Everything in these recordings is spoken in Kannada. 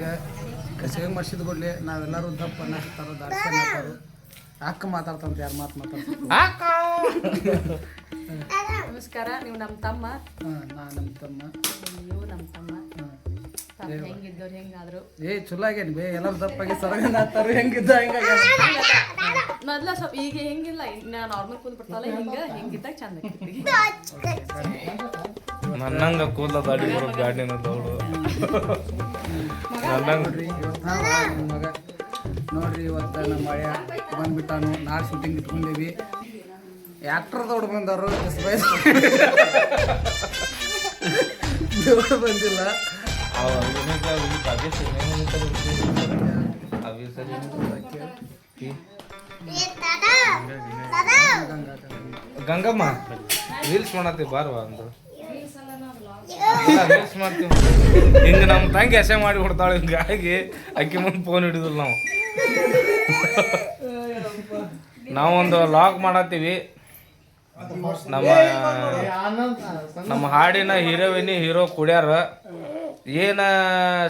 ನಮಗೆ ಕಸಿಗೆ ಮಾಡಿಸಿದ ಕೂಡಲೇ ನಾವೆಲ್ಲರೂ ದಪ್ಪ ಅನ್ನಿಸ್ತಾರೋ ದಾಡ್ಸನ್ ಹಾಕೋರು ಅಕ್ಕ ಮಾತಾಡ್ತಂತ ಯಾರು ಮಾತಾಡ್ತಾರೆ ನಮಸ್ಕಾರ. ನೀವು ನಮ್ಮ ತಮ್ಮ. ನಾನು ನಮ್ಮ ತಮ್ಮ. ನೀವು ನಮ್ಮ ತಮ್ಮ. ಹೆಂಗಿದ್ದವ್ರು ಹೆಂಗಾದ್ರು ಚಲೋ ಆಗ್ಯಾನ ಬೇ ಎಲ್ಲರೂ ದಪ್ಪಾಗಿ ಸರಗಂದ ಹಾಕ್ತಾರೆ ಹೆಂಗಿದ್ದ ಹೆಂಗಾಗ ಮೊದ್ಲ ಸ್ವಲ್ಪ ಈಗ ಹೆಂಗಿಲ್ಲ ನಾರ್ಮಲ್ ಕೂಲ್ ಬಿಡ್ತಾವಲ್ಲ ಹೆಂಗಿದ್ದಾಗ ಚಂದ ನನ್ನಂಗ ಕೂದ ದಾಡಿ ಬರೋ ಗಾಡಿನ ದೌಡು ಮಗ ನೋಡ್ರಿ ಇವತ್ತು ನಮ್ಮ ಮಳೆ ಬಂದ್ಬಿಟ್ಟಾನು ನಾಳೆ ಶೂಟಿಂಗ್ ಇಟ್ಕೊಂಡೇವಿ ಆ್ಯಕ್ಟರ್ ದೌಡ್ ಬಂದವರು ಬಂದಿಲ್ಲ ಗಂಗಮ್ಮ ರೀಲ್ಸ್ ಮಾಡತ್ತಿ ಬಾರ್ವಾ ಅಂದ್ರು ರೀಲ್ಸ್ ಮಾಡ್ತೀವಿ ಹಿಂಗ ನಮ್ಮ ತಂಗಿ ಎಸೆ ಮಾಡಿ ಕೊಡ್ತಾಳೆ ಹಿಂಗಾಗಿ ಅಕ್ಕಿ ಮುಂದೆ ಫೋನ್ ಹಿಡಿದಿಲ್ಲ ನಾವೊಂದು ಲಾಗ್ ಮಾಡತ್ತೀವಿ. ನಮ್ಮ ಹಾಡಿನ ಹೀರೋಯಿನಿ ಹೀರೋ ಕುಡ್ಯಾರ ಏನ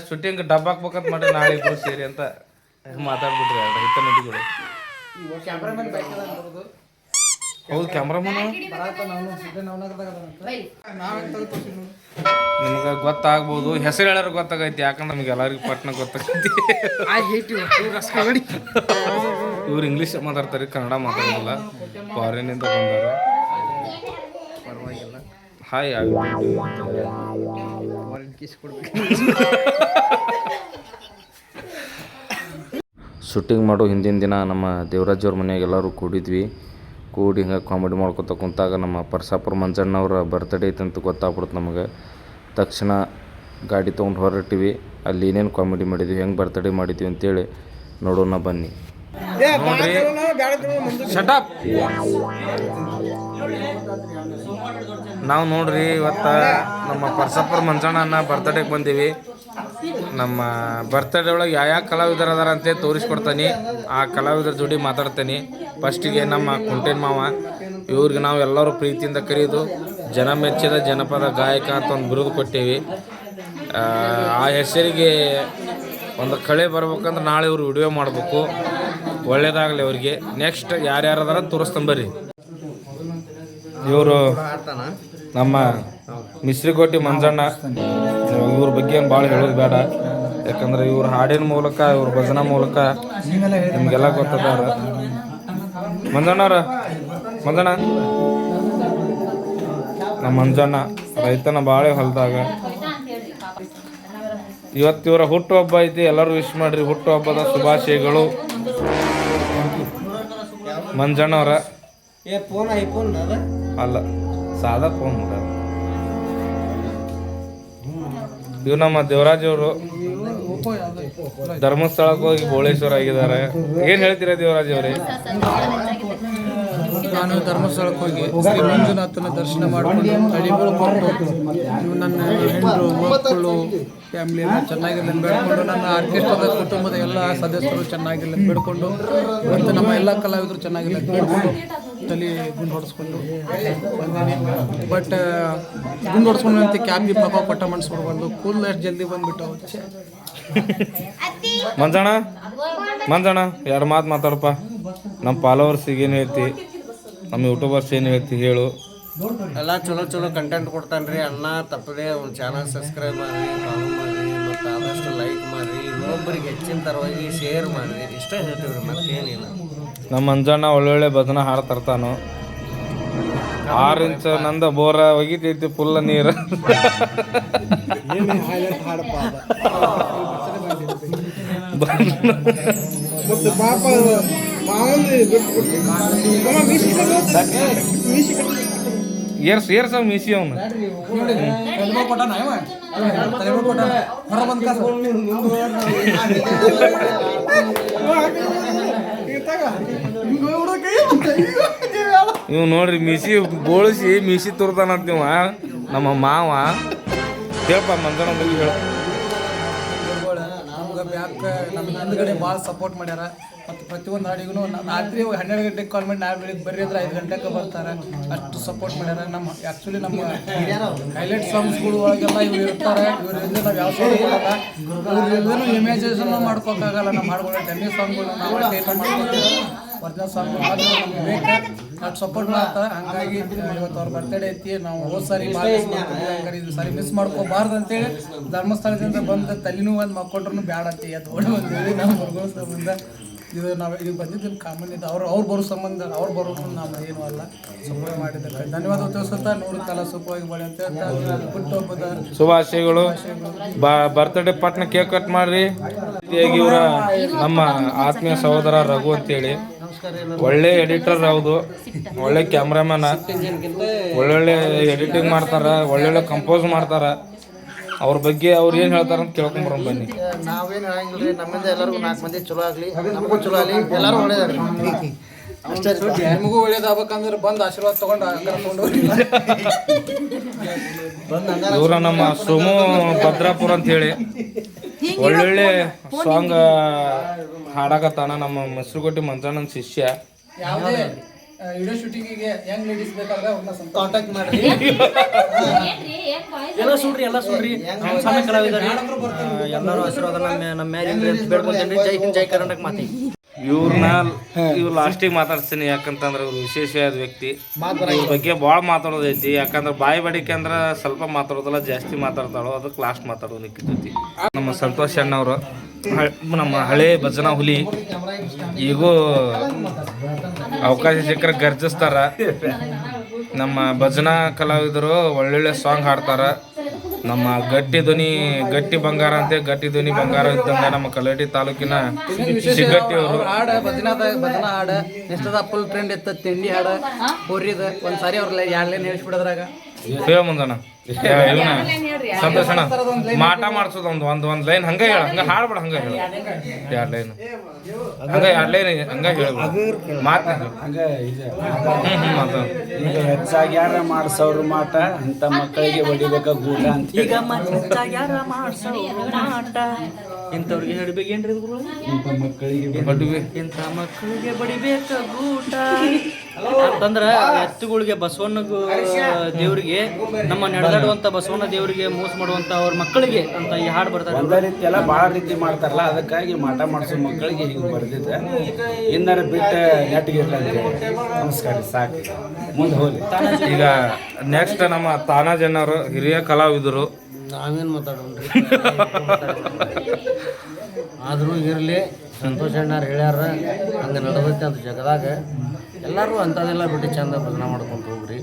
ಶೂಟಿಂಗ್ ಡಬ್ಬ ಹಾಕ್ಬೇಕಂತ ಮಾಡಿ ನಾಳೆ ಇಬ್ರು ಸೇರಿ ಅಂತ ಮಾತಾಡ್ಬಿಟ್ರಿ ರೈತ ನದಿಗಳು. ಹೌದು ಕ್ಯಾಮ್ರಾಮನ್ ನಿಮ್ಗೆ ಗೊತ್ತಾಗ್ಬೋದು, ಹೆಸರು ಹೇಳೋರು ಗೊತ್ತಾಗೈತಿ ಯಾಕಂದ್ರೆ ನಮ್ಗೆ ಎಲ್ಲರಿಗೂ ಪಟ್ನ ಗೊತ್ತಾಗೈತಿ. ಇವ್ರು ಇಂಗ್ಲೀಷ್ ಮಾತಾಡ್ತಾರೆ, ಕನ್ನಡ ಮಾತಾಡೋದಿಲ್ಲ, ಫಾರಿನಿಂದ ಬಂದಾರ. ಪರವಾಗಿಲ್ಲ. ಹಾಯ್ ಶೂಟಿಂಗ್ ಮಾಡೋ ಹಿಂದಿನ ದಿನ ನಮ್ಮ ದೇವರಾಜ್ ಅವ್ರ ಮನೆಯಾಗ ಎಲ್ಲರೂ ಕೂಡಿದ್ವಿ. ಕೂಡಿ ಹಿಂಗೆ ಕಾಮಿಡಿ ಮಾಡ್ಕೊತ ಕುಂತಾಗ ನಮ್ಮ ಪರ್ಸಾಪುರ ಮಂಜಣ್ಣವ್ರ ಬರ್ತ್ಡೇ ಐತಂತ ಗೊತ್ತಾಗ್ಬಿಡ್ತು ನಮಗೆ. ತಕ್ಷಣ ಗಾಡಿ ತೊಗೊಂಡು ಹೊರಟಿವಿ. ಅಲ್ಲಿ ಏನೇನು ಕಾಮಿಡಿ ಮಾಡಿದ್ವಿ, ಹೆಂಗೆ ಬರ್ತ್ಡೇ ಮಾಡಿದ್ವಿ ಅಂತೇಳಿ ನೋಡೋಣ ಬನ್ನಿ. ನೋಡ್ರಿ ಶಟಪ್ ನಾವು ನೋಡ್ರಿ ಇವತ್ತು ನಮ್ಮ ಪರ್ಸಾಪುರ ಮಂಜಣ್ಣನ ಬರ್ತ್ಡೇಗೆ ಬಂದೀವಿ. ನಮ್ಮ ಬರ್ತ್ಡೇ ಒಳಗೆ ಯಾವ ಕಲಾವಿದರು ಅದಾರ ಅಂತೇಳಿ ತೋರಿಸ್ಕೊಡ್ತಾನೆ. ಆ ಕಲಾವಿದರ ಜೋಡಿ ಮಾತಾಡ್ತೇನೆ. ಫಸ್ಟಿಗೆ ನಮ್ಮ ಕುಂಟೇನ್ ಮಾವ, ಇವ್ರಿಗೆ ನಾವು ಎಲ್ಲರೂ ಪ್ರೀತಿಯಿಂದ ಕರೆಯೋದು ಜನ ಮೆಚ್ಚಿದ ಜನಪದ ಗಾಯಕ ಅಂತ ಒಂದು ಬಿರುದು ಕೊಟ್ಟೇವಿ. ಆ ಹೆಸರಿಗೆ ಒಂದು ಕಳೆ ಬರ್ಬೇಕಂದ್ರೆ ನಾಳೆ ಇವ್ರು ವಿಡಿಯೋ ಮಾಡಬೇಕು. ಒಳ್ಳೇದಾಗಲಿ ಅವ್ರಿಗೆ. ನೆಕ್ಸ್ಟ್ ಯಾರ್ಯಾರದಾರ ತೋರಿಸ್ತಂಬರ್ರಿ. ಇವರು ನಮ್ಮ ಮಿಶ್ರಿಕೋಟಿ ಮಂಜಣ್ಣ. ಇವ್ರ ಬಗ್ಗೆ ಏನು ಭಾಳ ಹೇಳೋದು ಬೇಡ, ಯಾಕಂದ್ರೆ ಇವ್ರ ಹಾಡಿನ ಮೂಲಕ ಇವ್ರ ಭಜನಾ ಮೂಲಕ ನಿಮಗೆಲ್ಲ ಗೊತ್ತದಾರ. ಮಂಜಣ್ಣವ್ರ ಮಂಜಣ್ಣ ನಮ್ಮ ಮಂಜಣ್ಣ ರೈತನ ಬಾಳೆ ಹೊಲದಾಗ. ಇವತ್ತು ಇವರ ಹುಟ್ಟುಹಬ್ಬ ಐತಿ, ಎಲ್ಲರೂ ವಿಶ್ ಮಾಡ್ರಿ. ಹುಟ್ಟುಹಬ್ಬದ ಶುಭಾಶಯಗಳು ಮಂಜಣ್ಣವ್ರ. ಅಲ್ಲ ಸಾದಾ ಫೋನ್. ಇವು ನಮ್ಮ ದೇವರಾಜ್ ಅವರು ಧರ್ಮಸ್ಥಳಕ್ಕೆ ಹೋಗಿ ಬೋಳೇಶ್ವರ ಆಗಿದ್ದಾರೆ. ಏನ್ ಹೇಳ್ತೀರಾ ದೇವರಾಜ್ ಅವರೇ? ನಾನು ಧರ್ಮಸ್ಥಳಕ್ಕೆ ಹೋಗಿ ಶ್ರೀ ಮಂಜುನಾಥನ ದರ್ಶನ ಮಾಡಿಕೊಂಡು ತಳಿಗಳು ಕೊಟ್ಟು ನನ್ನ ಹೆಂಡರು ಮಕ್ಕಳು ಫ್ಯಾಮಿಲಿ ಎಲ್ಲ ಚೆನ್ನಾಗಿರಲಿ ಬೇಡ್ಕೊಂಡು, ನನ್ನ ಆರ್ಕೆಸ್ಟ್ರಾದ ಕುಟುಂಬದ ಎಲ್ಲ ಸದಸ್ಯರು ಚೆನ್ನಾಗಿರಲಿ ಬೇಡ್ಕೊಂಡು, ಮತ್ತು ನಮ್ಮ ಎಲ್ಲ ಕಲಾವಿದರು ಚೆನ್ನಾಗಿರಲಿ ಬೇಡ್ಕೊಂಡು ತಲೆ ಗುಂಡು ಹೊಡೆಸ್ಕೊಂಡು ಬಂದೇನೆ. ಬಟ್ ಗುಂಡು ಹೊಡೆಸ್ಕೊಂಡು ಅಂತ ಕ್ಯಾಬ್ ಪಕ್ಕ ಪಟ್ಟ ಮಾಡಿಸ್ಬಿಡ್ಬಾರ್ದು. ಕೂಲ್ ಅಷ್ಟು ಜಲ್ದಿ ಬಂದ್ಬಿಟ್ಟು. ಮಂಜಣ್ಣ ಮಂಜಣ್ಣ ಎರಡು ಮಾತು ಮಾತಾಡಪ್ಪ. ನಮ್ಮ ಫಾಲೋವರ್ಸಿಗೆ ಏನು ಹೇಳ್ತಿ, ನಮ್ಮ ಯೂಟ್ಯೂಬರ್ಸ್ ಏನು ಹೇಳ್ತಿ ಹೇಳು. ಎಲ್ಲ ಚಲೋ ಚಲೋ ಕಂಟೆಂಟ್ ಕೊಡ್ತಾನೆ ರೀ ಅಣ್ಣ. ತಪ್ಪದೆ ಒಂದು ಚಾನಲ್ ಸಬ್ಸ್ಕ್ರೈಬ್ ಮಾಡಿರಿ, ಫಾಲೋ ಮಾಡಿರಿ, ಮತ್ತು ಆದಷ್ಟು ಲೈಕ್ ಮಾಡಿರಿ, ಇನ್ನೊಬ್ಬರಿಗೆ ಹೆಚ್ಚಿನ ತರವಾಗಿ ಶೇರ್ ಮಾಡಿರಿ. ಇಷ್ಟ ಹೇಳ್ತೀವಿ ರೀ, ಮತ್ತೇನಿಲ್ಲ. ನಮ್ಮ ಮಂಜಣ್ಣ ಒಳ್ಳೊಳ್ಳೆ ಭಜನ ಹಾಡು ತರ್ತಾನು. 6 ಇಂಚ್ ನಂದ ಬೋರ ಒಗಿತೈತಿ ಫುಲ್ಲ ನೀರು. ಏರ್ಸ ಮೀಸಿ ಅವನು ಇವ್ ನೋಡ್ರಿ ಮೀಸಿ ಬೋಳಿಸಿ ಮೀಸಿ ತುರ್ತಾನಂತ ಇವ ನಮ್ಮ ಮಾವ. ಹೇಳಪ್ಪ ಮಂಜಣ್ಣ ಬಗ್ಗೆ ಹೇಳ. ನಮ್ಗೆ ಬ್ಯಾಕ್ ನಮ್ಮ ಹಿಂದ್ಗಡೆ ಭಾಳ ಸಪೋರ್ಟ್ ಮಾಡ್ಯಾರ. ಮತ್ತು ಪ್ರತಿಯೊಂದು ಹಾಡಿಗೂ ರಾತ್ರಿ 12 ಗಂಟೆಗೆ ಕಾಲ್ ಮಾಡಿ ನಾಳೆ ಬೆಳಿಗ್ಗೆ ಬರ್ರಿ ಅಂದ್ರೆ 5 ಗಂಟೆಗೆ ಬರ್ತಾರೆ. ಅಷ್ಟು ಸಪೋರ್ಟ್ ಮಾಡ್ಯಾರ. ನಮ್ಮ ಆ್ಯಕ್ಚುಲಿ ನಮ್ಮ ಹೈಲೈಟ್ ಸಾಂಗ್ಸ್ಗಳು ಒಳಗೆಲ್ಲ ಇವ್ರು ಇರ್ತಾರೆ. ಇವರಿಂದ ನಾವು ಯಾವ ಸಾಂಗ್ ಕೊಡಲ್ಲ, ಇವ್ರಲ್ಲೂ ಇಮ್ಯಾಜಿನೇಷನ್ ಮಾಡ್ಕೋಕ್ಕಾಗಲ್ಲ. ನಮ್ಮ ಹಾಡುಗಳು ಡೆಮ್ಮಿ ಸಾಂಗ್ಗಳು ನಾವು ಟೇಕ್ ಮಾಡ್ಕೊತೀವಿ. ಒರಿಜಿನಲ್ ಸಾಂಗ್ ಮಾತ್ರ ನಮ್ಗೆ ಬೇಕು, ಅಷ್ಟು ಸಪೋರ್ಟ್ ಮಾಡ್ತಾರೆ. ಹಂಗಾಗಿ ಇವತ್ತು ಅವ್ರ ಬರ್ತಡೇ ಐತಿ. ನಾವು ಹೋದ ಸಾರಿ ಹಂಗಾರೆ ಇದು ಸಾರಿ ಮಿಸ್ ಮಾಡ್ಕೋಬಾರ್ದು ಅಂತೇಳಿ ಧರ್ಮಸ್ಥಳದಿಂದ ಬಂದು ತಲೆನೂ ಒಂದು ಮಕ್ಕೊಂಡ್ರು ಬ್ಯಾಡ ಅಂತ ಎದ್ದು ಓಡಿ ಬಂದೇವಿ. ನಮ್ಮ ಹುಡುಗರ ಸಂಬಂಧ ಇದು ನಾವು ಇದು ಬಂದಿದ್ದು ಕಾಮನ್ ಇದು. ಅವ್ರು ಬರೋ ಸಂಬಂಧ ಅವ್ರು ಬರೋದು ನಾವು ಏನೂ ಅಲ್ಲ. ಸಪೋರ್ಟ್ ಮಾಡಿದ್ದಕ್ಕೆ ಧನ್ಯವಾದ ತಿಳಿಸುತ್ತಾ 100 ಕಾಲ ಸುಖವಾಗಿ ಬಳಿ ಅಂತ ಹೇಳ್ತಾ ಹುಟ್ಟುಹಬ್ಬದ ಶುಭಾಶಯಗಳು. ಬರ್ತ್ಡೇ ಪಟ್ನ ಕೇಕ್ ಕಟ್ ಮಾಡ್ರಿ. ಇವ್ರ ನಮ್ಮ ಆತ್ಮೀಯ ಸಹೋದರ ರಘು ಅಂತೇಳಿ ಒಳ್ಳೆ ಎಡಿಟರ್, ಹೌದು ಒಳ್ಳೆ ಕ್ಯಾಮ್ರಾಮನ್, ಒಳ್ಳೊಳ್ಳೆ ಎಡಿಟಿಂಗ್ ಮಾಡ್ತಾರ, ಒಳ್ಳೊಳ್ಳೆ ಕಂಪೋಸ್ ಮಾಡ್ತಾರ. ಅವ್ರ ಬಗ್ಗೆ ಅವ್ರು ಏನು ಹೇಳ್ತಾರ ಅಂತ ಕೇಳ್ಕೊಂಬರೋಣ ಬನ್ನಿ. ನಾವೇನು ಹೇಳಂಗಿಲ್ಲ, ನಮ್ಮಿಂದ ಎಲ್ಲರಿಗೂ 4 ಮಂದಿ ಚಲೋ ಆಗಲಿ, ನಮಗೂ ಚಲೋ ಆಗಲಿ, ಎಲ್ಲರೂ ಒಳ್ಳೇದಾಗಲಿ ಅಷ್ಟೇ. ನಿಮಗೂ ಒಳ್ಳೇದಾಗಬೇಕಂದ್ರೆ ಬಂದು ಆಶೀರ್ವಾದ ತಗೊಂಡು ಕರ್ಕೊಂಡು ಇವರ ನಮ್ಮ ಸೋಮು ಭದ್ರಾಪುರ ಅಂತ ಹೇಳಿ ಒಳ್ಳೊಳ್ಳೆ ಸಾಂಗ್ ಹಾಡಕತ್ತಾನ. ನಮ್ಮ ಮಸರುಗೊಟ್ಟಿ ಮಂಜಣ್ಣನ ಶಿಷ್ಯ. ಯಾವುದೇ ವಿಡಿಯೋ ಶೂಟಿಂಗಿಗೆ ಯಂಗ್ ಲೇಡೀಸ್ ಬೇಕಾದ್ರೆ ಅವ್ರನ್ನ ಕಾಂಟ್ಯಾಕ್ಟ್ ಮಾಡಿ. ಎಲ್ಲ ಸುಡ್ರಿ ಸಣ್ಣ ಕಲಾವಿದರಿ ಎಲ್ಲರೂ ಆಶೀರ್ವಾದ ನಮ್ಮ ಮೇಲೆ ಬೇಡ್ಕೊಂತೀನಿ. ಜೈ ಹಿಂದ್, ಜೈ ಕರ್ನಾಟಕ ಮಾತಿ. ಇವ್ರು ಲಾಸ್ಟಿಗೆ ಮಾತಾಡ್ತೀನಿ, ಯಾಕಂತಂದ್ರೆ ಇವ್ರು ವಿಶೇಷವಾದ ವ್ಯಕ್ತಿ. ಇವ್ರ ಬಗ್ಗೆ ಭಾಳ ಮಾತಾಡೋದೈತಿ. ಯಾಕಂದ್ರೆ ಬಾಯಿ ಬಡಿಕೆ ಅಂದ್ರೆ ಸ್ವಲ್ಪ ಮಾತಾಡೋದಲ್ಲ, ಜಾಸ್ತಿ ಮಾತಾಡ್ತಾಳೋ, ಅದಕ್ಕೆ ಲಾಸ್ಟ್ ಮಾತಾಡೋದು ನಿಕ್ಕಿತೈತಿ. ನಮ್ಮ ಸಂತೋಷ್ ಅಣ್ಣವರು ನಮ್ಮ ಹಳೆ ಭಜನಾ ಹುಲಿ, ಈಗೂ ಅವಕಾಶ ಸಿಕ್ಕರೆ ಗರ್ಜಿಸ್ತಾರ. ನಮ್ಮ ಭಜನಾ ಕಲಾವಿದರು ಒಳ್ಳೊಳ್ಳೆ ಸಾಂಗ್ ಹಾಡ್ತಾರ. ನಮ್ಮ ಗಟ್ಟಿ ಧ್ವನಿ, ಗಟ್ಟಿ ಬಂಗಾರ ಅಂತ, ಗಟ್ಟಿ ಧ್ವನಿ ಬಂಗಾರ ಇದ್ದಂಗೆ ನಮ್ಮ ಕಲಘಟಗಿ ತಾಲೂಕಿನ ಸಿಗಟ್ಟಿ ಅವರು ಹಾಡ ಭಜನಾ ಹಾಡ ಎಷ್ಟದ ಫುಲ್ ಟ್ರೆಂಡ್ ಇತ್ತ. ತಿಂಡಿ ಹಾಡ ಹೋರಿದ ಒಂದ್ಸಾರಿ ಅವ್ರ 2 ಲೈನ್ ಹೇಳಿಸ್ಬಿಡೋದ್ರಾಗ ಹೇಳ ಮುಂದಣ್ಣ. ಇವನ ಸಂತೋಷ ಅಣ್ಣ ಮಾಟ ಮಾಡ್ಸೋದು ಒಂದು ಲೈನ್ ಹಂಗ ಹೇಳ, ಹಂಗ ಹಾಡ್ಬೇಡ, ಹಂಗ ಹೇಳ 2 ಲೈನ್ ಹಂಗ 2 ಲೈನ್ ಹಂಗ ಹೇಳ್ಬೇಡ ಮಾತ ಈಗ ಹೆಚ್ಚಾಗ್ಯಾರ ಮಾಡ್ಸೋರು ಮಾಟ, ಇಂಥ ಮಕ್ಕಳಿಗೆ ಹೊಡಿಬೇಕ ಗೂಟ ಅಂತ. ಈಗ ಹೆಚ್ಚಾಗ್ಯಾರ ಮಾಡ್ಸೋರು ಮಾಟ, ಇಂಥವ್ರಿಗೆ ಹಿಡ್ಬೇಕೇನ್ರಿ ಗುರು? ಇಂಥ ಮಕ್ಕಳಿಗೆ ಬಡಿಬೇಕ ಗೂಟ ಅಂತಂದ್ರ ಎತ್ತುಗಳಿಗೆ ಬಸವಣ್ಣ ದೇವ್ರಿಗೆ, ನಮ್ಮ ನಡೆದಾಡುವಂತ ಬಸವಣ್ಣ ದೇವರಿಗೆ ಮೋಸ ಮಾಡುವಂತ ಅವ್ರ ಮಕ್ಕಳಿಗೆ ಅಂತ ಈ ಹಾಡು ಬರ್ತಾರೆ. ಒಂದೇ ರೀತಿ ಎಲ್ಲ ಭಾಳ ರೀತಿ ಮಾಡ್ತಾರಲ್ಲ, ಅದಕ್ಕಾಗಿ ಮಾಟ ಮಾಡಿಸೋ ಮಕ್ಕಳಿಗೆ ಹಿಂಗೆ ಬರ್ದಿದ್ದೆ. ಇನ್ನಾರ ಬಿಟ್ಟು ನೆಟ್ಟಿಗೆ ನಮಸ್ಕಾರ, ಸಾಕು, ಮುಂದೆ ಹೋಗಿ. ಈಗ ನೆಕ್ಸ್ಟ್ ನಮ್ಮ ತಾನಾಜನವರು ಹಿರಿಯ ಕಲಾವಿದರು. ನಾವೇನು ಮಾತಾಡೋಣ್ರಿ, ಆದರೂ ಇರಲಿ. ಸಂತೋಷ ಅಣ್ಣಾರು ಹೇಳ್ಯಾರ ಹಂಗೆ ನಡೆದೈತೆ ಅಂತ ಜಗದಾಗ. ಎಲ್ಲರೂ ಅಂಥದ್ದೆಲ್ಲ ಬಿಟ್ಟು ಚಂದ ಭಜನೆ ಮಾಡ್ಕೊಂಡು ಹೋಗ್ರಿ.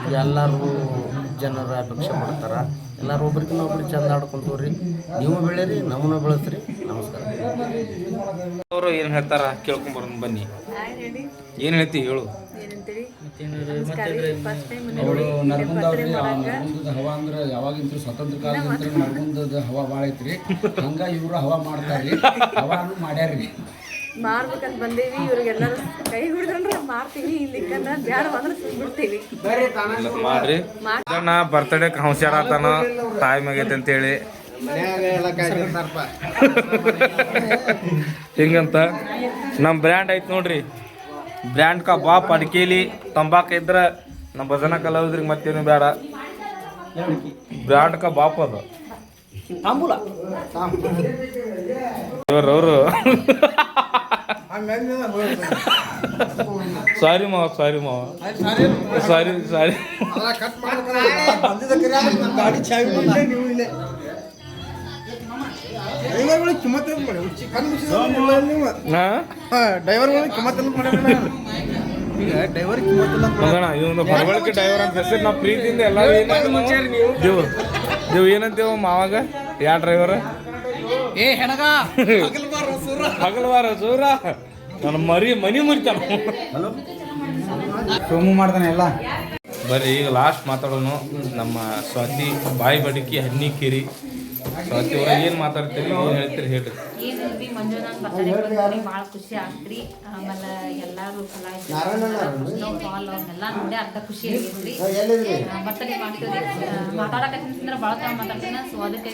ಈಗ ಎಲ್ಲರೂ ಜನರ ಅಪೇಕ್ಷೆ ಮಾಡ್ತಾರೆ. ಎಲ್ಲರೂ ಒಬ್ರಿಗಿನ್ನ ಒಬ್ರಿಗೆ ಚಂದ ಆಡ್ಕೊಂಡು ಹೋಗ್ರಿ. ನೀವು ಬೆಳೀರಿ, ನಮ್ಮನ್ನ ಬೆಳೆಸ್ರಿ. ನಮಸ್ಕಾರ. ಅವರು ಏನು ಹೇಳ್ತಾರ ಕೇಳ್ಕೊಂಬರೋಣ ಬನ್ನಿ. ಏನು ಹೇಳ್ತಿ ಹೇಳು. ಅವರು ನರಗುಂದವ್ರಿ. ನರಗುಂದದ ಹವಾ ಅಂದ್ರೆ ಯಾವಾಗಿಂತ ಸ್ವತಂತ್ರ ಕಾಲದಿಂದ ನರಗುಂದದ ಹವಾ ಭಾಳ ಐತ್ರಿ. ಹಂಗ ಇವರು ಹವಾ ಮಾಡ್ತಾರ್ರಿ, ಹವಾನು ಮಾಡ್ಯಾರ್ರಿ. ಮಾರ್ಬೇಕಂತ ಬಂದೇವಿ. ಇವ್ರಿಗೆಲ್ಲರೂ ಕೈ ಹಿಡಿದ್ರೆ ಮಾರ್ತೀವಿ, ಇಲ್ಲಿಕ್ಕಂದ್ರೆ ಬ್ಯಾಡ ಬಂದ್ರೆ ಸುಟ್ಬಿಡ್ತೀವಿ. ಮಾಡ್ರಿ. ನಾ ಬರ್ತಡೇ ಹಂಸಾಡತಾನ ಟೈಮ್ ಆಗೈತೆ ಅಂತೇಳಿ ಹಿಂಗಂತ ನಮ್ಮ ಬ್ರ್ಯಾಂಡ್ ಐತೆ ನೋಡ್ರಿ. ಬ್ರ್ಯಾಂಡ್ ಕಾ ಬಾಪ್ ಅಡಿಕೆಲಿ ತಂಬಾಕು ಇದ್ರೆ ನಮ್ಮ ಭಜನಾ ಕಲಾವಿದ್ರಿಗೆ ಮತ್ತೇನು ಬೇಡ. ಬ್ರ್ಯಾಂಡ್ ಕಾ ಬಾಪ್ ಅದು ಇವರು. ಸಾರಿ ಮಾವ, ಸಾರಿ ಮಾವ, ಸಾರಿ ಸಾರಿ. ಇವನು ಬಡವಳಿಕೆ ಡ್ರೈವರ್ ಅಂತ ಹೆಸರು ನಾವು ಪ್ರೀತಿಯಿಂದ ಎಲ್ಲ ದೇವ್ ಏನಂತೇವ ಮಾವಾಗ. ಯಾ ಡ್ರೈವರ್ ಏ ಹೆಣಗ ಹಗಲ್ವಾರ ಸೂರ ನನ್ನ ಮನಿ ಮುರಿತಾನ. ಸೋಮು ಮಾಡ್ತಾನೆ ಎಲ್ಲ. ಬರ್ರಿ ಈಗ ಲಾಸ್ಟ್ ಮಾತಾಡೋನು ನಮ್ಮ ಸ್ವಾತಿ ಬಾಯಿ ಬಡಿಕಿ ಹನ್ನಿಕೇರಿ. ಸ್ವಾತಿ ಅವ್ರ ಏನು ಮಾತಾಡ್ತೀರಿ, ಏನು ಹೇಳ್ತೀರಿ ಹೇಳ್ರಿ. ಏನಿಲ್ರಿ, ಮಂಜುನಾಥ್ ಬರ್ತಡೇ ಭಾಳ ಖುಷಿ ಆಗ್ತ್ರಿ. ಆಮೇಲೆ ಎಲ್ಲರೂ ಕಲಾವಿದರು ಪಾಲ್ ಅವ್ರನ್ನೆಲ್ಲ ನೋಡಿ ಅರ್ಧ ಖುಷಿ ಆಗೈತ್ರಿ. ಬರ್ತಡೇ ಮಾಡ್ತೀವಿ, ಮಾತಾಡಕತ್ತಂದ್ರೆ ಭಾಳ ತರ ಮಾತಾಡ್ತೀನಿ. ಸೊ ಅದಕ್ಕೆ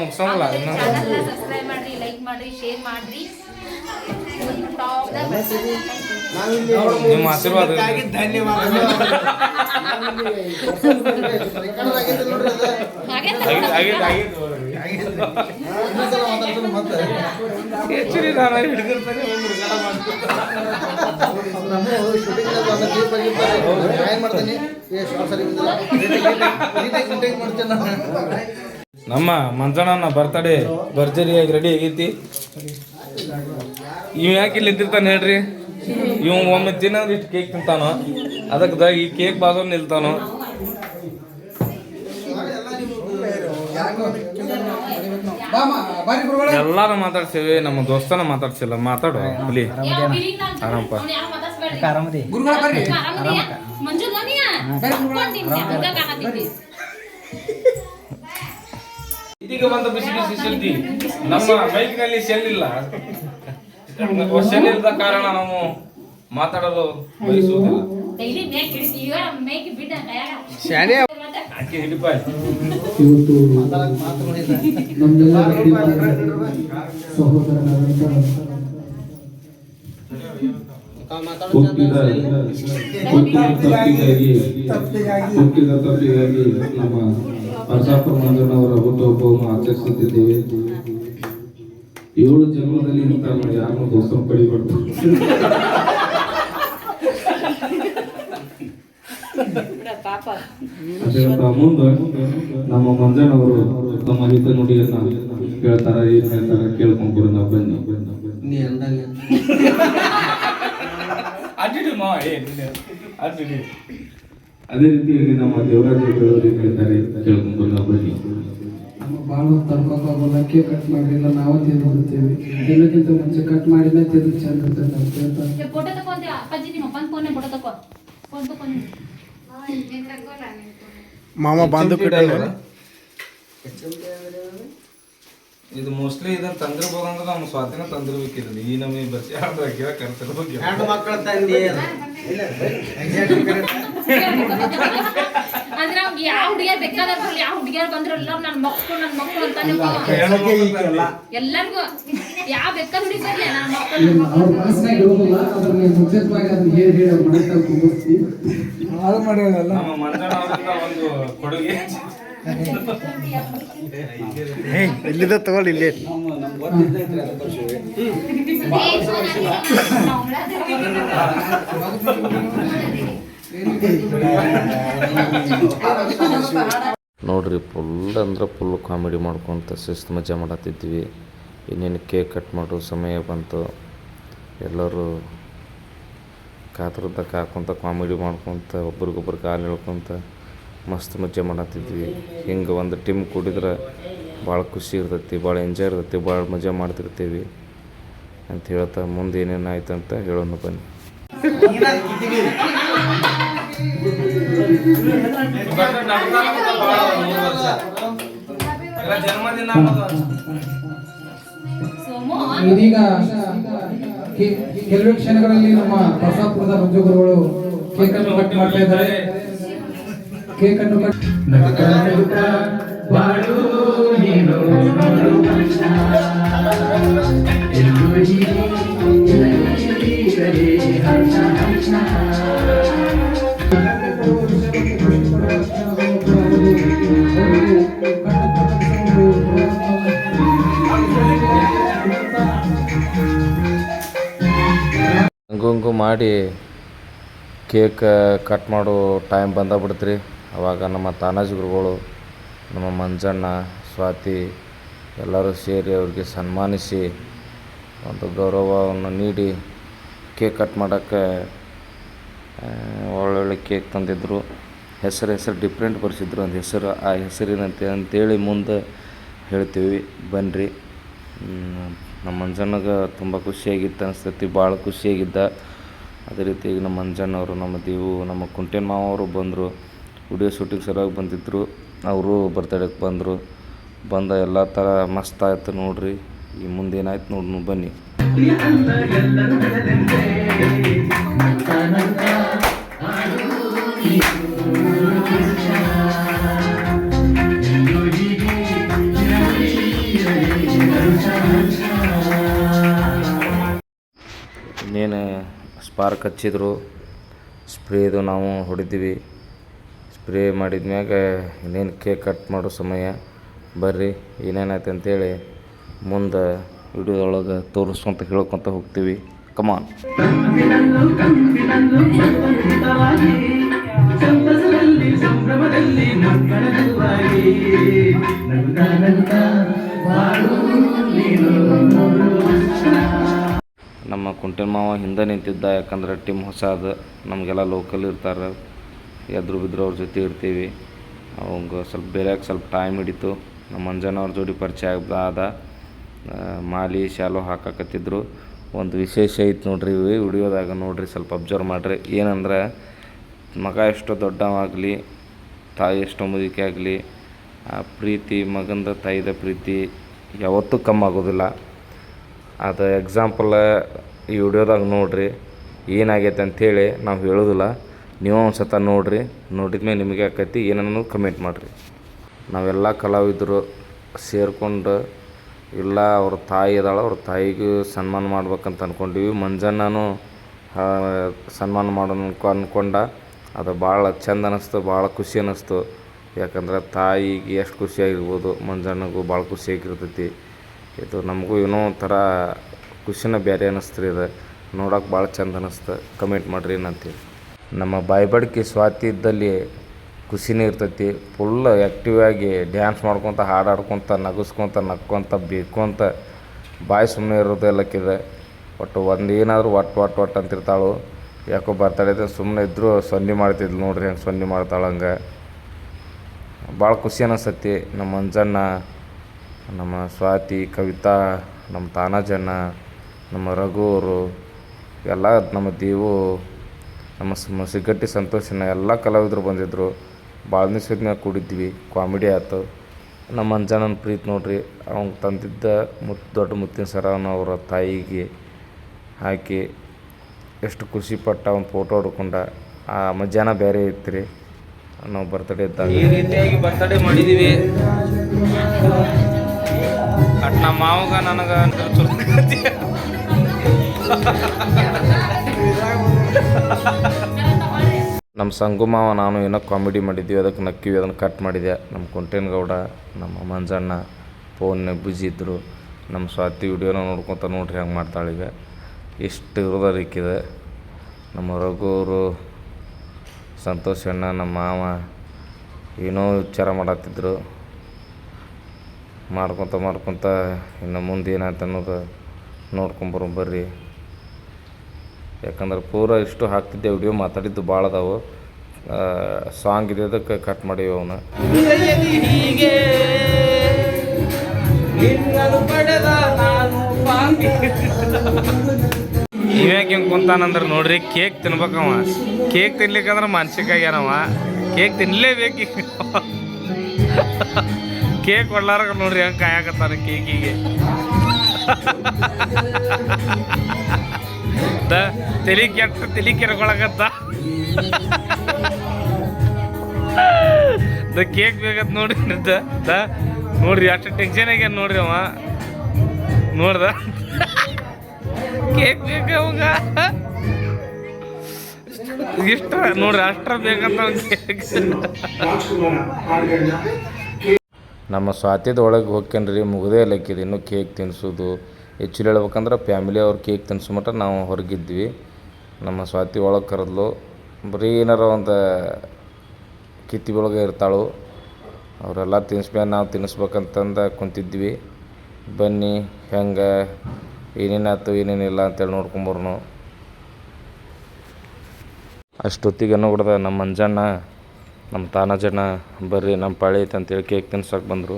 ಮುಗ್ಸಂಗಿಲ್ಲ. ಚಾನಲ್ನ ಸಬ್ಸ್ಕ್ರೈಬ್ ಮಾಡ್ರಿ, ಲೈಕ್ ಮಾಡ್ರಿ, ಶೇರ್ ಮಾಡ್ರಿ. ನಿಮ್ಮ ಆಶೀರ್ವಾದ ಇರ್ಲಿ. ಹೆಚ್ಚು ನಾನು ಹಿಡಿದಿರ್ತಾನೆ ನಮ್ಮ ಮಂಜಣ್ಣನ ಬರ್ತಡೇ ಭರ್ಜರಿಯಾಗಿ ರೆಡಿ ಆಗೈತಿ. ಇವ್ ಯಾಕೆ ಇಲ್ಲಿ ನಿಂತಿರ್ತಾನೆ ಹೇಳ್ರಿ? ಇವ್ ಒಮ್ಮೆ ತಿನ್ನೋದು ಇಷ್ಟು ಕೇಕ್ ತಿಂತಾನೋ, ಅದಕ್ಕೆ ಈ ಕೇಕ್ ಬಾಜು ನಿಲ್ತಾನೋ. ಎಲ್ಲಾರು ಮಾತಾಡ್ಸೇವಿ, ನಮ್ಮ ದೋಸ್ತನ ಮಾತಾಡ್ಸಿಲ್ಲ. ಮಾತಾಡು ಹುಲಿ. ಆರಾಮಪ್ಪ. ಇದೀಗ ಬಂದ ಬಿಸಿ ಬಿಸಿ ಸುದ್ದಿ. ನಮ್ಮ ಬೈಕ್ನಲ್ಲಿ ಸೆಲ್ ಇಲ್ಲ. ಸೆಲ್ ಇಲ್ಲದ ಕಾರಣ ನಾವು ಮಾತಾಡಲು ಬಯಸುವುದಿಲ್ಲ. ಇವತ್ತು ನಮ್ಮೆಲ್ಲರ ಸಹೋದರನಾದಂಥ ಹುಟ್ಟಿದ ತಪ್ಪಿಗಾಗಿ ನಮ್ಮ ಪರಸಾಪುರ ಮಂಜಣ್ಣವರ ಹುಟ್ಟುಹಬ್ಬವನ್ನು ಆಚರಿಸುತ್ತಿದ್ದೇವೆ. 7 ಜನ್ಮದಲ್ಲಿ ಇಂಥ ಯಾರನ್ನು ದೋಸ್ತನ ಪಡಿಬಾರ್ದು. ಅದರಿಂದ ಮುಂದೆ ನಮ್ಮ ಮಂಜಣ್ಣವರು ತಮ್ಮ ಹಿತ ನುಡಿಯನ್ನ ಹೇಳ್ತಾರ, ಏನ್ ಹೇಳ್ತಾರ ಕೇಳ್ಕೊಂಡ್ಬಿಡು. ನಾವು ಬನ್ನಿ. ಅದೇ ರೀತಿಯಾಗಿ ನಮ್ಮ ದೇವರಾಜ ಏನ್ ಹೇಳ್ತಾರೆ ಕೇಳ್ಕೊಂಡ್ಬಿಡು. ನಾವು ಬನ್ನಿ. ನಮ್ಮ ಬಾಳ ತಡ್ಕೋಕೋಲ್ಲ, ಕೇಕ್ ಕಟ್ ಮಾಡಿಲ್ಲ, ನಾವು ತಿಂದು ಬಿಡ್ತೇವೆ. ದಿನಕ್ಕಿಂತ ಮುಂಚೆ ಕಟ್ ಮಾಡಿಲ್ಲ ತಿಂದು ಚಂದ ಇರ್ತದೆ. ಮಾಮ ಬಂದು ಇದು ಮೋಸ್ಟ್ಲಿ ಇದನ್ನ ತಂದಿರ್ಬೋದಂದ್ರೆ ನಮ್ಮ ಸ್ವಾತಿನ ತಂದಿರ್ಬೇಕಿದ್ರಿ. ಈ ನಮಗೆ ಬಸ್ಸಿ ಹಾಕಿದ ಕರ್ತಿರ್ಬೇಕು. ಮಕ್ಕಳ ತಂದಿ ಅಂದ್ರೆ ಅವ್ನಿಗೆ ಯಾವ ಹುಡುಗಿಯರ್ ಬೇಕಾದ್ರೆ ಬರ್ಲಿ, ಯಾವ ಹುಡುಗಿಯರ್ ಬಂದ್ರು ಎಲ್ಲ ನನ್ನ ಮಕ್ಕಳು ಅಂತಾನೆ. ಎಲ್ಲರಿಗೂ ಯಾವ ಬೇಕಾದ್ರೆ ಹುಡುಗಿ ಬರ್ಲಿ ನನ್ನ ಮಕ್ಕಳು. ನಮ್ಮ ಮಂಜಣ್ಣವರಿಂದ ಒಂದು ಕೊಡುಗೆ. ಇಲ್ಲಿದ್ದ ತಗೊಳ್ಳಿ. ಇಲ್ಲಿ ನೋಡ್ರಿ, ಫುಲ್ ಅಂದ್ರೆ ಫುಲ್ ಕಾಮಿಡಿ ಮಾಡ್ಕೊತ ಶಿಸ್ತು ಮಜಾ ಮಾಡತ್ತಿದ್ವಿ. ಇನ್ನೇನು ಕೇಕ್ ಕಟ್ ಮಾಡೋ ಸಮಯ ಬಂತು. ಎಲ್ಲರೂ ಕಾತರದ ಕಾಕೊಂತ ಕಾಮಿಡಿ ಮಾಡ್ಕೊತ ಒಬ್ರಿಗೊಬ್ರು ಕಾಲು ಹೇಳ್ಕೊತ ಮಸ್ತ್ ಮಜಾ ಮಾಡತ್ತಿದ್ವಿ. ಹಿಂಗೆ ಒಂದು ಟೀಮ್ ಕೂಡಿದ್ರೆ ಭಾಳ ಖುಷಿ ಇರ್ತೈತಿ, ಭಾಳ ಎಂಜಾಯ್ ಇರ್ತೈತಿ, ಭಾಳ ಮಜಾ ಮಾಡ್ತಿರ್ತೀವಿ ಅಂತ ಹೇಳ್ತಾ ಮುಂದೆ ಏನೇನು ಆಯ್ತು ಅಂತ ಹೇಳೋಣ ಬನ್ನಿ. ಇದೀಗ ಕೆಲವೇ ಕ್ಷಣಗಳಲ್ಲಿ ನಮ್ಮ ಪ್ರಸಾಪುರದ ಮಂಜುಗುರುಗಳು ಕೇಕ್ ಅನ್ನು ಕಟ್ ಮಾಡ್ತಾ ಇದ್ದಾರೆ. ಕೇಕ್ ಅನ್ನು ಕಟ್ ಹಂಗಂಗು ಮಾಡಿ ಕೇಕ್ ಕಟ್ ಮಾಡೋ ಟೈಮ್ ಬಂದಾಗ್ಬಿಡ್ತ್ರಿ. ಅವಾಗ ನಮ್ಮ ತಾನಾಜಿ ಗುರುಗಳು, ನಮ್ಮ ಮಂಜಣ್ಣ, ಸ್ವಾತಿ ಎಲ್ಲರೂ ಸೇರಿ ಅವ್ರಿಗೆ ಸನ್ಮಾನಿಸಿ ಒಂದು ಗೌರವವನ್ನು ನೀಡಿ ಕೇಕ್ ಕಟ್ ಮಾಡೋಕ್ಕೆ ಒಳ್ಳೊಳ್ಳೆ ಕೇಕ್ ತಂದಿದ್ದರು. ಹೆಸರು ಡಿಫ್ರೆಂಟ್ ಬರ್ಸಿದ್ರು. ಒಂದು ಹೆಸರು, ಆ ಹೆಸರಿನಂತೆ ಅಂತೇಳಿ ಮುಂದೆ ಹೇಳ್ತೀವಿ ಬನ್ನಿರಿ. ನಮ್ಮ ಮಂಜಣ್ಣಗೆ ತುಂಬ ಖುಷಿಯಾಗಿತ್ತು ಅನಿಸ್ತೈತಿ, ಭಾಳ ಖುಷಿಯಾಗಿದ್ದ. ಅದೇ ರೀತಿ ಈಗ ನಮ್ಮ ಮಂಜಣ್ಣವರು, ನಮ್ಮ ದೇವು, ನಮ್ಮ ಕುಂಟೇನ್ ಮಾವರು ಬಂದರು. ವಿಡಿಯೋ ಶೂಟಿಂಗ್ ಸಲುವಾಗಿ ಬಂದಿದ್ದರು. ಅವರು ಬರ್ತಡೇಗೆ ಬಂದ ಎಲ್ಲ ಥರ ಮಸ್ತ್ ಆಯ್ತು ನೋಡ್ರಿ. ಈ ಮುಂದೇನಾಯ್ತು ನೋಡ್ನು ಬನ್ನಿ. ಸ್ಪಾರ್ಕ್ ಹಚ್ಚಿದ್ರು. ಸ್ಪ್ರೇದು ನಾವು ಹೊಡಿತೀವಿ. ಸ್ಪ್ರೇ ಮಾಡಿದ ಮ್ಯಾಗ ಇನ್ನೇನು ಕೇಕ್ ಕಟ್ ಮಾಡೋ ಸಮಯ. ಬರ್ರಿ ಏನೇನಾಯ್ತು ಅಂತೇಳಿ ಮುಂದೆ ವಿಡಿಯೋದೊಳಗೆ ತೋರಿಸ್ಕೊಂತ ಹೇಳ್ಕೊತ ಹೋಗ್ತೀವಿ. ಕಮಾನ್. ನಮ್ಮ ಕುಂಟೆ ಮಾವ ಹಿಂದೆ ನಿಂತಿದ್ದ, ಯಾಕಂದ್ರೆ ಟೀಮ್ ಹೊಸ ಅದು, ನಮಗೆಲ್ಲ ಲೋಕಲ್ ಇರ್ತಾರೆ, ಎದ್ರು ಬಿದ್ರು ಅವ್ರ ಜೊತೆ ಇರ್ತೀವಿ. ಅವಂಗೆ ಸ್ವಲ್ಪ ಬೇರೆಯಾಗಿ ಸ್ವಲ್ಪ ಟೈಮ್ ಹಿಡಿತು. ನಮ್ಮ ಮಂಜನವ್ರ ಜೋಡಿ ಪರಿಚಯ ಆದ. ಮಾಲಿ ಶಾಲು ಹಾಕಕತ್ತಿದ್ರು. ಒಂದು ವಿಶೇಷ ಐತೆ ನೋಡ್ರಿ ವಿಡಿಯೋದಾಗ, ನೋಡ್ರಿ ಸ್ವಲ್ಪ ಅಬ್ಸರ್ವ್ ಮಾಡಿರಿ. ಏನಂದ್ರೆ ಮಗ ಎಷ್ಟು ದೊಡ್ಡವಾಗಲಿ, ತಾಯಿ ಎಷ್ಟು ಮುದುಕಿ ಆಗಲಿ, ಆ ಪ್ರೀತಿ ಮಗಂದ ತಾಯಿದ ಪ್ರೀತಿ ಯಾವತ್ತೂ ಕಮ್ಮಿ ಆಗೋದಿಲ್ಲ. ಅದು ಎಕ್ಸಾಂಪಲ್ ಈ ವಿಡಿಯೋದಾಗ ನೋಡ್ರಿ ಏನಾಗೈತೆ ಅಂಥೇಳಿ ನಾವು ಹೇಳೋದಿಲ್ಲ. ನೀವು ಒಂದು ಸತ ನೋಡಿರಿ, ನೋಡಿದ್ಮೇಲೆ ನಿಮಗೆ ಆಕೈತಿ ಏನನ್ನೋ ಕಮೆಂಟ್ ಮಾಡಿರಿ. ನಾವೆಲ್ಲ ಕಲಾವಿದರು ಸೇರಿಕೊಂಡು ಇಲ್ಲ ಅವ್ರ ತಾಯಿ ಇದ್ದಾಳೆ, ಅವ್ರ ತಾಯಿಗೂ ಸನ್ಮಾನ ಮಾಡ್ಬೇಕಂತ ಅಂದ್ಕೊಂಡೀವಿ. ಮಂಜಣ್ಣನೂ ಸನ್ಮಾನ ಮಾಡೋಣ ಅಂದ್ಕೊಂಡ. ಅದು ಭಾಳ ಚೆಂದ ಅನ್ನಿಸ್ತು, ಭಾಳ ಖುಷಿ ಅನ್ನಿಸ್ತು. ಯಾಕಂದ್ರೆ ತಾಯಿಗೆ ಎಷ್ಟು ಖುಷಿಯಾಗಿರ್ಬೋದು, ಮಂಜಣ್ಣಗೂ ಭಾಳ ಖುಷಿಯಾಗಿರ್ತೈತಿ. ಇದು ನಮಗೂ ಏನೋ ಒಂಥರ ಖುಷಿನ ಬೇರೆ ಅನ್ನಿಸ್ತು. ಇದು ನೋಡೋಕೆ ಭಾಳ ಚೆಂದ ಅನ್ನಿಸ್ತು. ಕಮೆಂಟ್ ಮಾಡಿರಿ ಏನಂತೀವಿ. ನಮ್ಮ ಬಾಯ್ಬಡ್ಕಿ ಸ್ವಾತಿ ಇದ್ದಲ್ಲಿ ಖುಷಿನೇ ಇರ್ತೈತಿ. ಫುಲ್ ಆ್ಯಕ್ಟಿವ್ ಆಗಿ ಡ್ಯಾನ್ಸ್ ಮಾಡ್ಕೊತ, ಹಾಡಾಡ್ಕೊತ, ನಗಿಸ್ಕೊತ, ನಕ್ಕೊತ, ಬೇಕೊಂತ, ಬಾಯಿ ಸುಮ್ಮನೆ ಇರೋದೆಲ್ಲಕ್ಕಿದೆ. ಒಟ್ಟು ಒಂದು ಏನಾದರೂ ಒಟ್ಟು ಅಂತಿರ್ತಾಳು. ಯಾಕೋ ಬರ್ತಾಳೆ ಸುಮ್ಮನೆ ಇದ್ದರೂ ಸೊನ್ನೆ ಮಾಡ್ತಿದ್ಲು ನೋಡ್ರಿ, ಹಂಗೆ ಸೊನ್ನೆ ಮಾಡ್ತಾಳೆ. ಹಂಗೆ ಭಾಳ ಖುಷಿ ಅನ್ನಿಸ್ತೈತಿ. ನಮ್ಮ ಮಂಜಣ್ಣ, ನಮ್ಮ ಸ್ವಾತಿ, ಕವಿತಾ, ನಮ್ಮ ತಾನಾಜಣ್ಣ, ನಮ್ಮ ರಘು ಅವರು ಎಲ್ಲ, ನಮ್ಮ ದೇವು, ನಮ್ಮ ಸಿಗಟ್ಟಿ ಸಂತೋಷನ ಎಲ್ಲ ಕಲಾವಿದರು ಬಂದಿದ್ದರು. ಭಾಳ ದಿವ್ಸದ ಮ್ಯಾಗ ಕೂಡಿದ್ವಿ, ಕಾಮಿಡಿ ಆಯ್ತು. ನಮ್ಮ ಮಂಜಣ್ಣನ ಪ್ರೀತಿ ನೋಡ್ರಿ, ಅವ್ನು ತಂದಿದ್ದ ದೊಡ್ಡ ಮುತ್ತಿನ ಸರವನ್ನು ಅವರ ತಾಯಿಗೆ ಹಾಕಿ ಎಷ್ಟು ಖುಷಿಪಟ್ಟ. ಒಂದು ಫೋಟೋ ಹೊಡ್ಕೊಂಡ. ಆ ಮಧ್ಯಾಹ್ನ ಬೇರೆ ಇತ್ತು ನಾವು ಬರ್ತಡೇ ಇದ್ದಾಗ. ಈ ರೀತಿಯಾಗಿ ಬರ್ತಡೇ ಮಾಡಿದ್ದೀವಿ. ಬಟ್ ನಮ್ಮ ಮಾವಾಗ ನನಗೆ ನಮ್ಮ ಸಂಗು ಮಾವ ನಾನು ಏನೋ ಕಾಮಿಡಿ ಮಾಡಿದ್ವಿ, ಅದಕ್ಕೆ ನಕ್ಕಿವಿ, ಅದನ್ನು ಕಟ್ ಮಾಡಿದೆ. ನಮ್ಮ ಕುಂಟೇನಗೌಡ, ನಮ್ಮ ಮಂಜಣ್ಣ ಫೋನ್ನಾಗ ಬ್ಯುಸಿ ಇದ್ದರು. ನಮ್ಮ ಸ್ವಾತಿ ವಿಡಿಯೋನ ನೋಡ್ಕೊತ ನೋಡ್ರಿ ಹಂಗೆ ಮಾಡ್ತಾಳೀಗ. ಇಷ್ಟು ಇರೋದಕ್ಕಿದೆ. ನಮ್ಮ ರಘುವರು, ಸಂತೋಷಣ್ಣ, ನಮ್ಮ ಮಾವ ಏನೋ ವಿಚಾರ ಮಾಡತ್ತಿದ್ರು. ಮಾಡ್ಕೊತ ಇನ್ನು ಮುಂದೆ ಏನಾಯ್ತು ಅನ್ನೋದು ನೋಡ್ಕೊಂಬರೋ ಬರ್ರಿ. ಯಾಕಂದ್ರೆ ಪೂರ ಇಷ್ಟು ಹಾಕ್ತಿದ್ದೆ ವಿಡಿಯೋ, ಮಾತಾಡಿದ್ದು ಭಾಳ ಅದಾವು. ಸಾಂಗ್ ಇದೆ, ಅದಕ್ಕೆ ಕಟ್ ಮಾಡೀವಿ ಅವನ್ನ. ಇವ್ಯಾಕೆ ಹಿಂಗೆ ಕುಂತಾನಂದ್ರೆ ನೋಡ್ರಿ, ಕೇಕ್ ತಿನ್ಬೇಕವ. ಕೇಕ್ ತಿನ್ಲಿಕ್ಕಂದ್ರೆ ಮಾನಸಿಕಾಗ್ಯಾನವ. ಕೇಕ್ ತಿನ್ನಲೇಬೇಕು. ಕೇಕ್ ಕೊಡ್ಲಾರ ನೋಡ್ರಿ ಹಂಗೆ ಕಾಯಕತ್ತಾನ ಕೇಕಿಗೆ. ತಲೆ ಕೆರ್ಕೊಳಕತ್ತ. ಕೇಕ್ ಬೇಕತ್ ನೋಡ್ರಿ. ನೋಡ್ರಿ ಅಷ್ಟು ಟೆನ್ಷನ್ ಆಗ್ಯಾನ ನೋಡ್ರಿ ಅವ. ನೋಡ್ದ ಕೇಕ್ ಬೇಕ ಅವಾಗ ಇಷ್ಟ ನೋಡ್ರಿ, ಅಷ್ಟ್ರ ಬೇಕಂತ ಕೇಕ್. ನಮ್ಮ ಸ್ವಾತ್ಯದ ಒಳಗೆ ಹೋಗ್ಕೇನ್ರಿ ಮುಗದೇ ಇಲ್ಲಕ್ಕಿದೆ ಇನ್ನೂ ಕೇಕ್ ತಿನ್ನಿಸೋದು. ಆ್ಯಕ್ಚುಲಿ ಹೇಳ್ಬೇಕಂದ್ರೆ ಫ್ಯಾಮಿಲಿ ಅವ್ರು ಕೇಕ್ ತಿನ್ನಿಸೋ ಮಟ್ಟ ನಾವು ಹೊರಗಿದ್ವಿ. ನಮ್ಮ ಸ್ವಾತಿ ಒಳಗೆ ಕರೆದ್ಲು. ಬರೀ ಏನಾರ ಒಂದು ಕಿತ್ತಿ ಒಳಗೆ ಇರ್ತಾಳು. ಅವರೆಲ್ಲ ತಿನ್ನಿಸ್ಬೇಕು, ನಾವು ತಿನ್ನಿಸ್ಬೇಕಂತಂದು ಕುಂತಿದ್ವಿ. ಬನ್ನಿ ಹೆಂಗೆ ಏನೇನಾಯ್ತು ಏನೇನಿಲ್ಲ ಅಂತೇಳಿ ನೋಡ್ಕೊಂಬರ್ನು. ಅಷ್ಟೊತ್ತಿಗೆ ಅನ್ನೋಬಿಡ್ದ ನಮ್ಮ ಮಂಜಣ್ಣ, ನಮ್ಮ ತಾನಾಜಣ್ಣ ಬರ್ರಿ ನಮ್ಮ ಪಾಳಿ ಐತೆ ಅಂತೇಳಿ ಕೇಕ್ ತಿನ್ಸಕ್ಕೆ ಬಂದರು.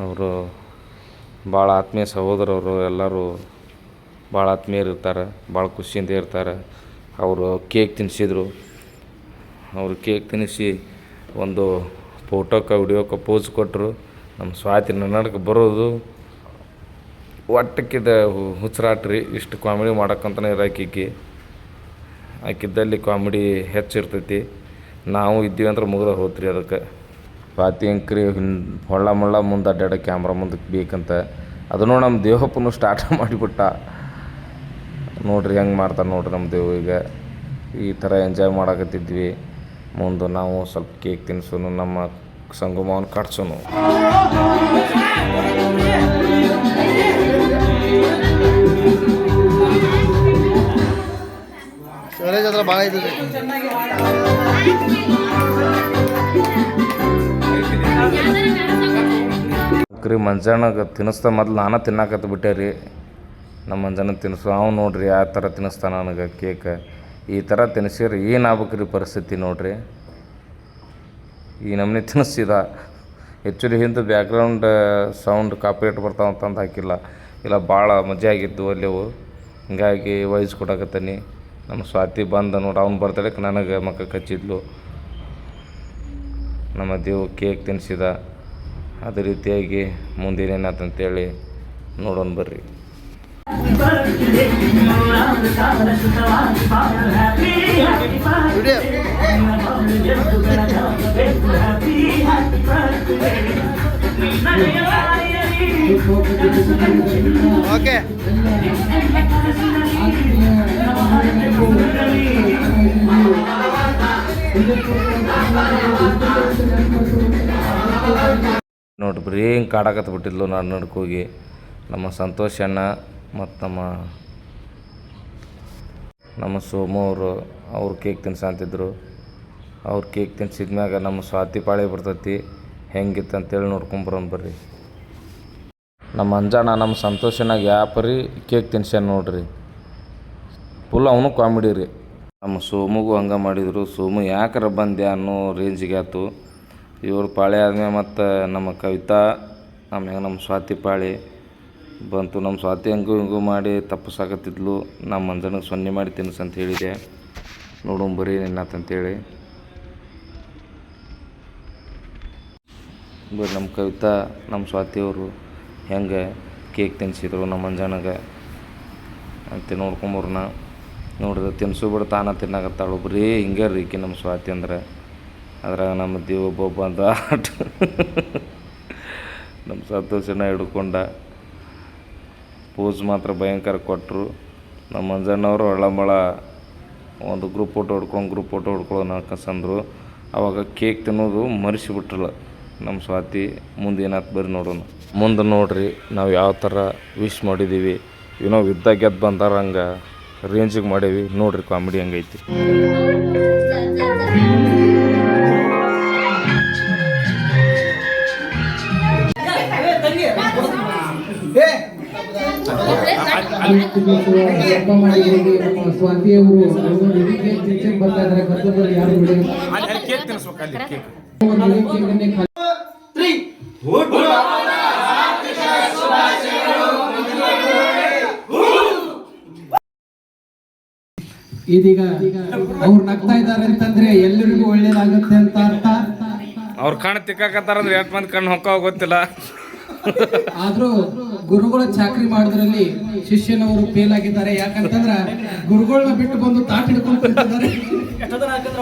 ಅವರು ಭಾಳ ಆತ್ಮೀಯ ಸಹೋದರವರು, ಎಲ್ಲರೂ ಭಾಳ ಆತ್ಮೀಯರಿರ್ತಾರೆ, ಭಾಳ ಖುಷಿಯಿಂದ ಇರ್ತಾರೆ. ಅವರು ಕೇಕ್ ತಿನ್ನಿಸಿದ್ರು. ಅವರು ಕೇಕ್ ತಿನ್ನಿಸಿ ಒಂದು ಫೋಟೋಕ್ಕೆ ವಿಡಿಯೋಕ್ಕೆ ಪೋಸ್ ಕೊಟ್ಟರು. ನಮ್ಮ ಸ್ವಾತಿ ನನ್ನಡಕ್ಕೆ ಬರೋದು ಒಟ್ಟಕ್ಕಿದ ಹುಚ್ಚರಾಟ್ರಿ. ಇಷ್ಟು ಕಾಮಿಡಿ ಮಾಡೋಕ್ಕಂತಲೇ ಇರಾಕಿಗೆ. ಆಕಿದ್ದಲ್ಲಿ ಕಾಮಿಡಿ ಹೆಚ್ಚಿರ್ತೈತಿ. ನಾವು ಇದ್ದೀವಿ ಅಂದ್ರೆ ಮುಗಿದ ಹೋತ್ರಿ. ಅದಕ್ಕೆ ಸ್ವಾತಿ ಅಂಕ್ರಿ ಹೊಳ್ಳ ಮಳ್ಳ ಮುಂದೆ ಅಡ್ಡಾಡೋ ಕ್ಯಾಮ್ರಾ ಮುಂದಕ್ಕೆ ಬೇಕಂತ ಅದನ್ನು ನಮ್ಮ ದೇವಪ್ಪನು ಸ್ಟಾರ್ಟ್ ಮಾಡಿಬಿಟ್ಟ. ನೋಡ್ರಿ ಹೆಂಗೆ ಮಾಡ್ತಾರೆ ನೋಡ್ರಿ ನಮ್ಮ ದೇವ್ರಿಗೆ. ಈ ಥರ ಎಂಜಾಯ್ ಮಾಡಕತ್ತಿದ್ವಿ. ಮುಂದೆ ನಾವು ಸ್ವಲ್ಪ ಕೇಕ್ ತಿನ್ಸೋನು, ನಮ್ಮ ಸಂಗಮವನ್ನು ಕಟ್ಸೋನು. ಮಂಜಾನಾಗ ತಿನ್ನಿಸ್ತಾ ಮೊದ್ಲು ನಾನು ತಿನ್ನಾಕತ್ತ ಬಿಟ್ಟೆ ರೀ. ನಮ್ಮ ಮಂಜಾನ ತಿನ್ನಿಸು ಅವ್ನು ನೋಡ್ರಿ ಯಾವ ಥರ ತಿನ್ನಿಸ್ತಾನೆ ನನಗೆ ಕೇಕ್. ಈ ಥರ ತಿನ್ಸಿದ್ರೆ ಏನು ಆಗ್ಬೇಕ್ರಿ ಪರಿಸ್ಥಿತಿ ನೋಡ್ರಿ. ಈ ನಮ್ಮನೆ ತಿನ್ನಿಸಿದ ಆ್ಯಕ್ಚುಲಿ ಹಿಂದೆ ಬ್ಯಾಕ್ಗ್ರೌಂಡ್ ಸೌಂಡ್ ಕಾಪಿರೇಟ್ ಬರ್ತಾವಂತಂದು ಹಾಕಿಲ್ಲ. ಇಲ್ಲ ಭಾಳ ಮಜಾ ಆಗಿದ್ದು ಅಲ್ಲಿವು. ಹಿಂಗಾಗಿ ವಾಯ್ಸ್ ಕೊಡಕತ್ತೀನಿ. ನಮ್ಮ ಸ್ವಾತಿ ಬಂದ ನೋಡಿ ಅವ್ನು ಬರ್ತಡೇಕ್ಕೆ ನನಗೆ ಮಕ್ಕ ಕಚ್ಚಿದ್ಲು. ನಮ್ಮ ದೇವ್ ಕೇಕ್ ತಿನ್ನಿಸಿದ. ಅದೇ ರೀತಿಯಾಗಿ ಮುಂದೇನೇನಾತಂತೇಳಿ ನೋಡೋಣ ಬರ್ರಿ. ಓಕೆ ನೋಡ್ರಿ ಬರೀ ಹಿಂಗೆ ಕಾಡಕತ್ತ ಬಿಟ್ಟಿದ್ಲು ನಡ್ಕೋಗಿ. ನಮ್ಮ ಸಂತೋಷ್ ಅಣ್ಣ ಮತ್ತು ನಮ್ಮ ಸೋಮು ಅವ್ರು ಕೇಕ್ ತಿನ್ಸಂತಿದ್ರು. ಅವ್ರು ಕೇಕ್ ತಿನ್ಸಿದ್ಮ್ಯಾಗ ನಮ್ಮ ಸ್ವಾತಿ ಪಾಳಿ ಬರ್ತೈತಿ. ಹೆಂಗಿತ್ತು ಅಂತೇಳಿ ನೋಡ್ಕೊಂಬರೋಣ ಬರ್ರಿ. ನಮ್ಮ ಅಂಜಣ್ಣ ನಮ್ಮ ಸಂತೋಷನಾಗ ಯಾಪರಿ ಕೇಕ್ ತಿನ್ಸ್ಯಾನ ನೋಡ್ರಿ. ಫುಲ್ ಅವನು ಕಾಮಿಡಿ ರೀ. ನಮ್ಮ ಸೋಮುಗೂ ಹಂಗೆ ಮಾಡಿದರು. ಸೋಮು ಯಾಕಾರ ಬಂದೆ ಅನ್ನೋ ರೇಂಜಿಗೆ ಆಯ್ತು. ಇವ್ರ ಪಾಳೆ ಆದ್ಮೇಲೆ ಮತ್ತು ನಮ್ಮ ಕವಿತಾ ಆಮ್ಯಾಗ ನಮ್ಮ ಸ್ವಾತಿ ಪಾಳಿ ಬಂತು. ನಮ್ಮ ಸ್ವಾತಿ ಹಂಗೂ ಹಿಂಗೂ ಮಾಡಿ ತಪ್ಪಿಸಾಕತ್ತಿದ್ಲು. ನಮ್ಮ ಮಂಜನಿಗೆ ಸೊನ್ನೆ ಮಾಡಿ ತಿನ್ನಿಸಂತ ಹೇಳಿದೆ. ನೋಡೋಣ ಬರೀ ಏನಾತಂತೇಳಿ. ಬರೀ ನಮ್ಮ ಕವಿತಾ ನಮ್ಮ ಸ್ವಾತಿಯವರು ಹೆಂಗೆ ಕೇಕ್ ತಿನ್ನಿಸಿದ್ರು ನಮ್ಮ ಮಂಜಾನಾಗ ಅಂತ ನೋಡ್ಕೊಂಬರ್ನ. ನೋಡಿದ್ರೆ ತಿನ್ಸು ಬಿಡು ತಾನ ತಿನ್ನಾಕತ್ತಾಳು. ಬರೀ ಹಿಂಗೆ ರೀಕಿ ನಮ್ಮ ಸ್ವಾತಿ ಅಂದ್ರೆ. ಅದ್ರಾಗ ನಮ್ಮ ದೇವ್ ಒಬ್ಬೊಬ್ಬ ಅಂತ ಆಟ ನಮ್ಮ ಸಂತೋಷನ ಹಿಡ್ಕೊಂಡ ಪೋಸ್ ಮಾತ್ರ ಭಯಂಕರ ಕೊಟ್ಟರು. ನಮ್ಮ ಮಂಜಣ್ಣವರು ಒಳ್ಳಂಬಳ ಒಂದು ಗ್ರೂಪ್ ಫೋಟೋ ಹೊಡ್ಕೊಳ್ಳೋಣ ಕಸಂದ್ರು. ಆವಾಗ ಕೇಕ್ ತಿನ್ನೋದು ಮರೆಸಿಬಿಟ್ರಲ್ಲ ನಮ್ಮ ಸ್ವಾತಿ. ಮುಂದೆ ಏನಾಯ್ತು ಬರ್ರಿ ನೋಡೋಣ. ಮುಂದೆ ನೋಡ್ರಿ ನಾವು ಯಾವ ಥರ ವಿಶ್ ಮಾಡಿದ್ದೀವಿ. ಏನೋ ಯುದ್ಧ ಗೆದ್ದು ಬಂದಾರ ಹಂಗೆ ರೇಂಜಿಗೆ ಮಾಡೀವಿ. ನೋಡ್ರಿ ಕಾಮಿಡಿ ಹಂಗೈತಿ. ಸ್ವಾತಿಯವರು ಬರ್ತಾ ಇದಾರೆ. ಗದ್ದಲದಲ್ಲಿ ಯಾರು ಇದೀಗ ಅವ್ರು ನಗ್ತಾ ಇದ್ದಾರೆ ಅಂತಂದ್ರೆ ಎಲ್ಲರಿಗೂ ಒಳ್ಳೇದಾಗುತ್ತೆ ಅಂತ ಅರ್ಥ. ಅವ್ರ ಕಣ್ಣು ತಿಕ್ಕಾಕತ್ತಾರಂದ್ರೆ ಎಷ್ಟು ಮಂದಿ ಕಣ್ಣು ಹೊಕ್ಕ ಗೊತ್ತಿಲ್ಲ. ಆದ್ರೂ ಗುರುಗಳ ಚಾಕ್ರಿ ಮಾಡೋದ್ರಲ್ಲಿ ಶಿಷ್ಯನವರು ಫೇಲ್ ಆಗಿದ್ದಾರೆ. ಯಾಕಂತಂದ್ರೆ ಗುರುಗಳನ್ನ ಬಿಟ್ಟು ಬಂದು ತಾಟ್ ಹಿಡ್ಕೊಂಡು ಕುಂತಿದ್ದಾರೆ.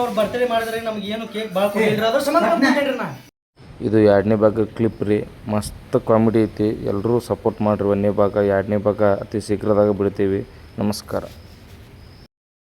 ಅವ್ರು ಬರ್ತಡೇ ಮಾಡಿದ್ರೆ ನಮ್ಗೆ ಏನು ಕೇಕ್ ಭಾಳ ಕೊಟ್ಟಿದ್ರು ಅದ್ರ ಸಂಬಂಧ. ಇದು 2ನೇ ಭಾಗ ಕ್ಲಿಪ್ ರೀ. ಮಸ್ತ್ ಕಾಮಿಡಿ ಐತಿ. ಎಲ್ಲರೂ ಸಪೋರ್ಟ್ ಮಾಡಿರಿ. 1ನೇ ಭಾಗ 2ನೇ ಭಾಗ ಅತಿ ಶೀಘ್ರದಾಗ ಬಿಡ್ತೀವಿ. ನಮಸ್ಕಾರ.